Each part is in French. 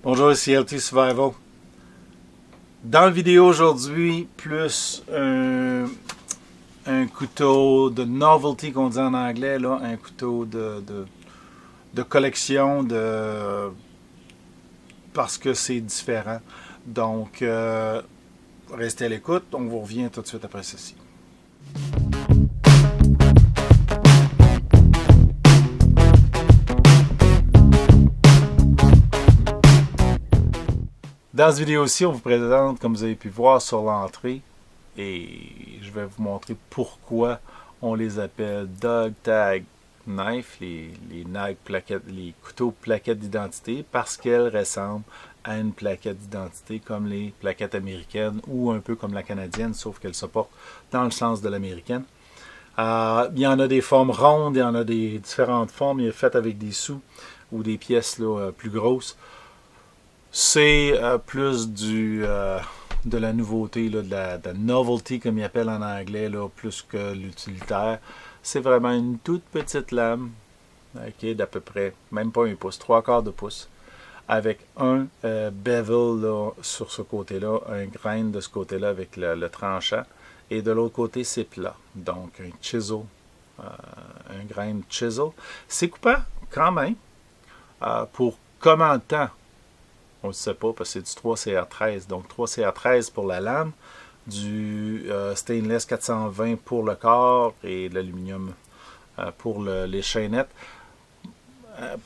Bonjour, ici LT Survival. Dans la vidéo aujourd'hui, plus un couteau de novelty qu'on dit en anglais, là, un couteau de collection, parce que c'est différent. Donc, restez à l'écoute, on vous revient tout de suite après ceci. Dans cette vidéo-ci, on vous présente, comme vous avez pu voir sur l'entrée, et je vais vous montrer pourquoi on les appelle Dog Tag Knife, les couteaux plaquettes d'identité, parce qu'elles ressemblent à une plaquette d'identité comme les plaquettes américaines ou un peu comme la canadienne, sauf qu'elles se portent dans le sens de l'américaine. Il y en a des formes rondes, il y en a des différentes formes, il est fait avec des sous ou des pièces là, plus grosses. C'est plus de la nouveauté, là, de la novelty, comme ils appellent en anglais, là, plus que l'utilitaire. C'est vraiment une toute petite lame, okay, d'à peu près, même pas un pouce, 3/4 de pouce, avec un bevel là, sur ce côté-là, un grain de ce côté-là avec le tranchant, et de l'autre côté, c'est plat. Donc, un chisel, un grain chisel. C'est coupant, quand même, pour comment de temps? On ne le sait pas parce que c'est du 3CR13. Donc 3CR13 pour la lame, du stainless 420 pour le corps et de l'aluminium pour les chaînettes.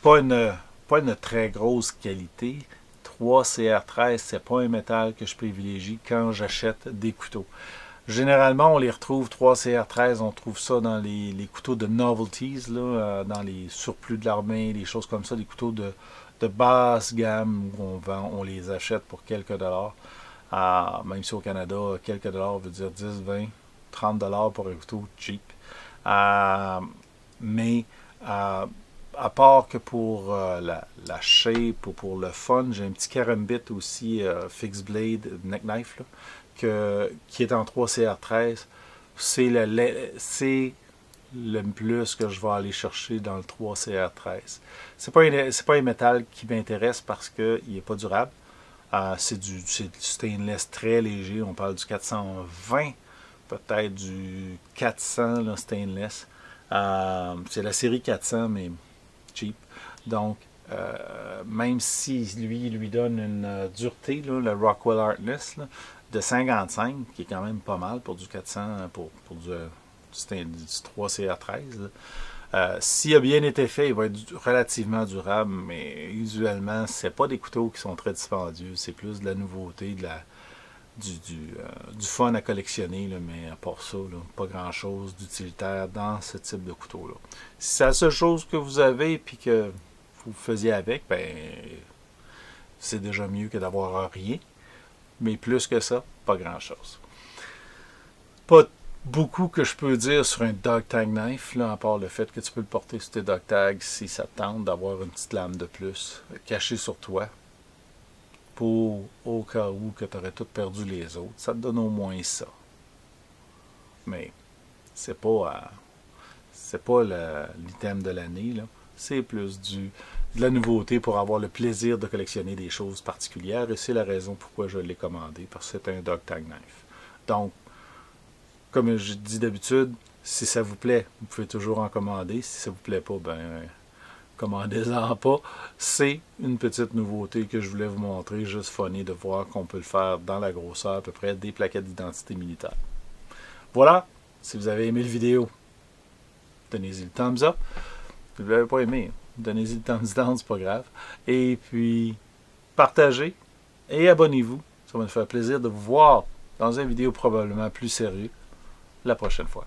Pas une très grosse qualité. 3CR13, c'est pas un métal que je privilégie quand j'achète des couteaux. Généralement, on les retrouve 3CR13, on trouve ça dans les couteaux de novelties, là, dans les surplus de l'armée, des choses comme ça, des couteaux de basse gamme où on les achète pour quelques dollars. Même si au Canada, quelques dollars veut dire 10, 20, 30 dollars pour un couteau cheap. Mais à part que pour la shape ou pour le fun, j'ai un petit Karambit aussi, fixed blade neck knife, là, qui est en 3CR13. C'est le plus que je vais aller chercher dans le 3CR13. C'est pas un métal qui m'intéresse parce qu'il n'est pas durable. C'est du stainless très léger. On parle du 420, peut-être du 400 là, stainless. C'est la série 400, mais cheap. Donc, même si lui donne une dureté, là, le Rockwell Hardness, là, de 55, qui est quand même pas mal pour du 400, pour du 3CR13. S'il a bien été fait, il va être relativement durable, mais usuellement, c'est pas des couteaux qui sont très dispendieux, c'est plus de la nouveauté, du fun à collectionner, là, mais à part ça, là, pas grand chose d'utilitaire dans ce type de couteau-là. Si c'est la seule chose que vous avez et que vous faisiez avec, ben c'est déjà mieux que d'avoir rien. Mais plus que ça, pas grand-chose. Pas beaucoup que je peux dire sur un dog tag knife, là, à part le fait que tu peux le porter sur tes dog tags si ça te tente d'avoir une petite lame de plus cachée sur toi pour au cas où que tu aurais tout perdu les autres. Ça te donne au moins ça. Mais c'est pas l'item de l'année, là. C'est plus de la nouveauté pour avoir le plaisir de collectionner des choses particulières et c'est la raison pourquoi je l'ai commandé, parce que c'est un dog tag knife. Donc, comme je dis d'habitude, si ça vous plaît, vous pouvez toujours en commander. Si ça vous plaît pas, ben commandez-en pas. C'est une petite nouveauté que je voulais vous montrer, juste funny de voir qu'on peut le faire dans la grosseur à peu près des plaquettes d'identité militaire. Voilà, si vous avez aimé la vidéo, donnez-y le thumbs up. Si vous ne l'avez pas aimé, donnez-y le thumbs down, c'est pas grave. Et puis, partagez et abonnez-vous. Ça va me faire plaisir de vous voir dans une vidéo probablement plus sérieuse la prochaine fois.